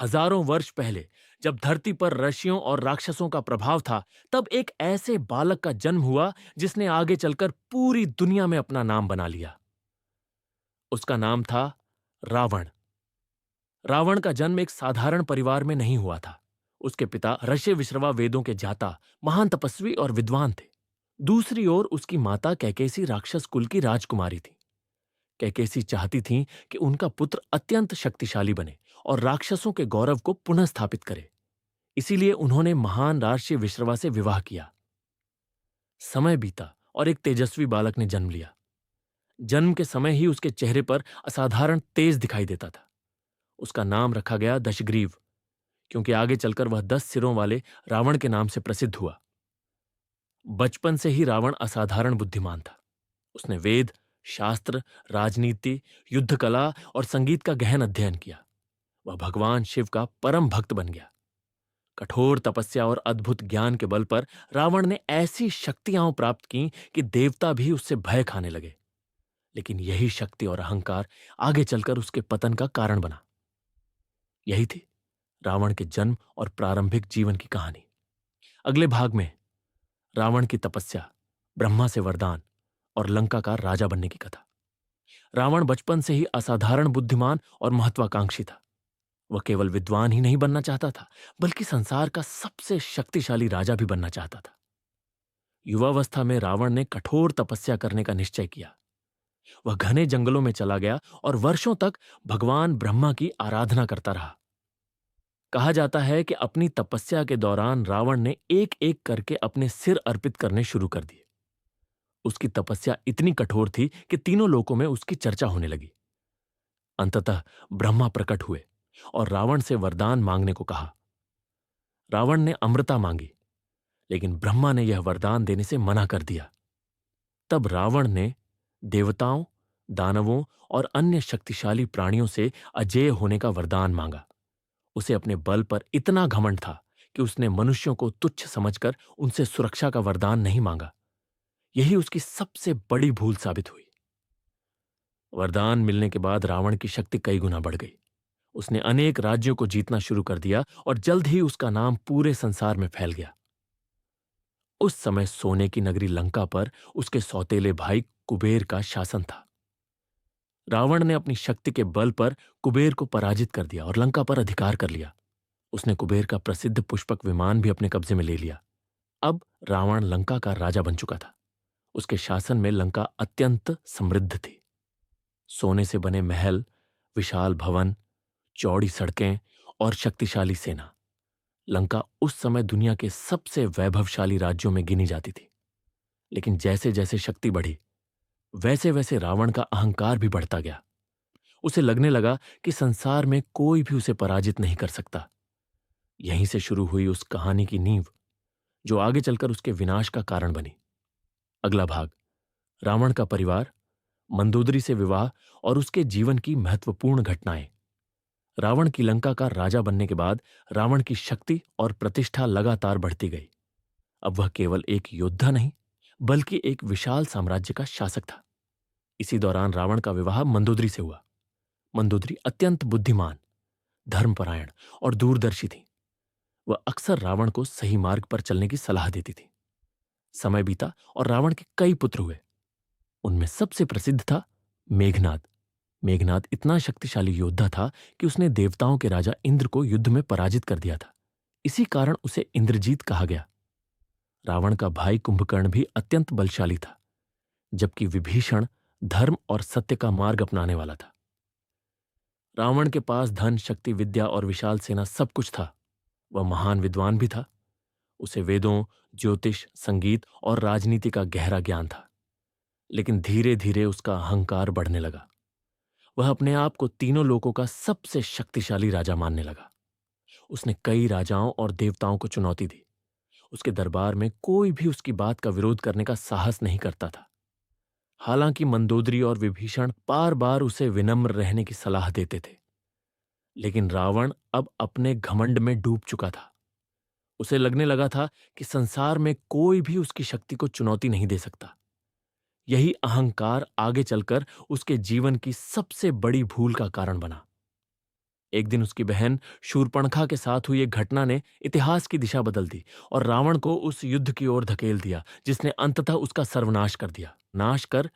हजारों वर्ष पहले जब धरती पर ऋषियों और राक्षसों का प्रभाव था, तब एक ऐसे बालक का जन्म हुआ जिसने आगे चलकर पूरी दुनिया में अपना नाम बना लिया। उसका नाम था रावण। रावण का जन्म एक साधारण परिवार में नहीं हुआ था। उसके पिता ऋषि विश्रवा वेदों के जाता, महान तपस्वी और विद्वान थे। दूसरी ओर उसकी माता कैकेसी राक्षस कुल की राजकुमारी थी। कैकेसी चाहती थी कि उनका पुत्र अत्यंत शक्तिशाली बने और राक्षसों के गौरव को पुनः स्थापित करे। इसीलिए उन्होंने महान राजर्षि विश्रवा से विवाह किया। समय बीता और एक तेजस्वी बालक ने जन्म लिया। जन्म के समय ही उसके चेहरे पर असाधारण तेज दिखाई देता था। उसका नाम रखा गया दशग्रीव, क्योंकि आगे चलकर वह 10 सिरों वाले रावण के नाम से प्रसिद्ध हुआ। बचपन से ही रावण असाधारण बुद्धिमान था। उसने वेद, शास्त्र, राजनीति, युद्ध कला और संगीत का गहन अध्ययन किया। वह भगवान शिव का परम भक्त बन गया। कठोर तपस्या और अद्भुत ज्ञान के बल पर रावण ने ऐसी शक्तियां प्राप्त की कि देवता भी उससे भय खाने लगे। लेकिन यही शक्ति और अहंकार आगे चलकर उसके पतन का कारण बना। यही थी रावण के जन्म और प्रारंभिक जीवन की कहानी। अगले भाग में रावण की तपस्या, ब्रह्मा से वरदान और लंका का राजा बनने की कथा। रावण बचपन से ही असाधारण बुद्धिमान और महत्वाकांक्षी था। वह केवल विद्वान ही नहीं बनना चाहता था, बल्कि संसार का सबसे शक्तिशाली राजा भी बनना चाहता था। युवावस्था में रावण ने कठोर तपस्या करने का निश्चय किया। वह घने जंगलों में चला गया और वर्षों तक भगवान ब्रह्मा की आराधना करता रहा। कहा जाता है कि अपनी तपस्या के दौरान रावण ने एक एक करके अपने सिर अर्पित करने शुरू कर दिए। उसकी तपस्या इतनी कठोर थी कि तीनों लोकों में उसकी चर्चा होने लगी। अंततः ब्रह्मा प्रकट हुए और रावण से वरदान मांगने को कहा। रावण ने अमृता मांगी, लेकिन ब्रह्मा ने यह वरदान देने से मना कर दिया। तब रावण ने देवताओं, दानवों और अन्य शक्तिशाली प्राणियों से अजेय होने का वरदान मांगा। उसे अपने बल पर इतना घमंड था कि उसने मनुष्यों को तुच्छ समझकर उनसे सुरक्षा का वरदान नहीं मांगा। यही उसकी सबसे बड़ी भूल साबित हुई। वरदान मिलने के बाद रावण की शक्ति कई गुना बढ़ गई। उसने अनेक राज्यों को जीतना शुरू कर दिया और जल्द ही उसका नाम पूरे संसार में फैल गया। उस समय सोने की नगरी लंका पर उसके सौतेले भाई कुबेर का शासन था। रावण ने अपनी शक्ति के बल पर कुबेर को पराजित कर दिया और लंका पर अधिकार कर लिया। उसने कुबेर का प्रसिद्ध पुष्पक विमान भी अपने कब्जे में ले लिया। अब रावण लंका का राजा बन चुका था। उसके शासन में लंका अत्यंत समृद्ध थी। सोने से बने महल, विशाल भवन, चौड़ी सड़कें और शक्तिशाली सेना। लंका उस समय दुनिया के सबसे वैभवशाली राज्यों में गिनी जाती थी। लेकिन जैसे जैसे शक्ति बढ़ी, वैसे वैसे रावण का अहंकार भी बढ़ता गया। उसे लगने लगा कि संसार में कोई भी उसे पराजित नहीं कर सकता। यहीं से शुरू हुई उस कहानी की नींव जो आगे चलकर उसके विनाश का कारण बनी। अगला भाग रावण का परिवार, मंदोदरी से विवाह और उसके जीवन की महत्वपूर्ण घटनाएं। रावण की लंका का राजा बनने के बाद रावण की शक्ति और प्रतिष्ठा लगातार बढ़ती गई। अब वह केवल एक योद्धा नहीं, बल्कि एक विशाल साम्राज्य का शासक था। इसी दौरान रावण का विवाह मंदोदरी से हुआ। मंदोदरी अत्यंत बुद्धिमान, धर्मपरायण और दूरदर्शी थी। वह अक्सर रावण को सही मार्ग पर चलने की सलाह देती थी। समय बीता और रावण के कई पुत्र हुए। उनमें सबसे प्रसिद्ध था मेघनाद। मेघनाद इतना शक्तिशाली योद्धा था कि उसने देवताओं के राजा इंद्र को युद्ध में पराजित कर दिया था। इसी कारण उसे इंद्रजीत कहा गया। रावण का भाई कुंभकर्ण भी अत्यंत बलशाली था, जबकि विभीषण धर्म और सत्य का मार्ग अपनाने वाला था। रावण के पास धन, शक्ति, विद्या और विशाल सेना सब कुछ था। वह महान विद्वान भी था। उसे वेदों, ज्योतिष, संगीत और राजनीति का गहरा ज्ञान था। लेकिन धीरे धीरे उसका अहंकार बढ़ने लगा। वह अपने आप को तीनों लोकों का सबसे शक्तिशाली राजा मानने लगा। उसने कई राजाओं और देवताओं को चुनौती दी। उसके दरबार में कोई भी उसकी बात का विरोध करने का साहस नहीं करता था। हालांकि मंदोदरी और विभीषण बार बार उसे विनम्र रहने की सलाह देते थे, लेकिन रावण अब अपने घमंड में डूब चुका था। उसे लगने लगा था कि संसार में कोई भी उसकी शक्ति को चुनौती नहीं दे सकता। यही अहंकार आगे चलकर उसके जीवन की सबसे बड़ी भूल का कारण बना। एक दिन उसकी बहन शूर्पणखा के साथ हुई एक घटना ने इतिहास की दिशा बदल दी और रावण को उस युद्ध की ओर धकेल दिया जिसने अंततः उसका सर्वनाश कर दिया। नाश कर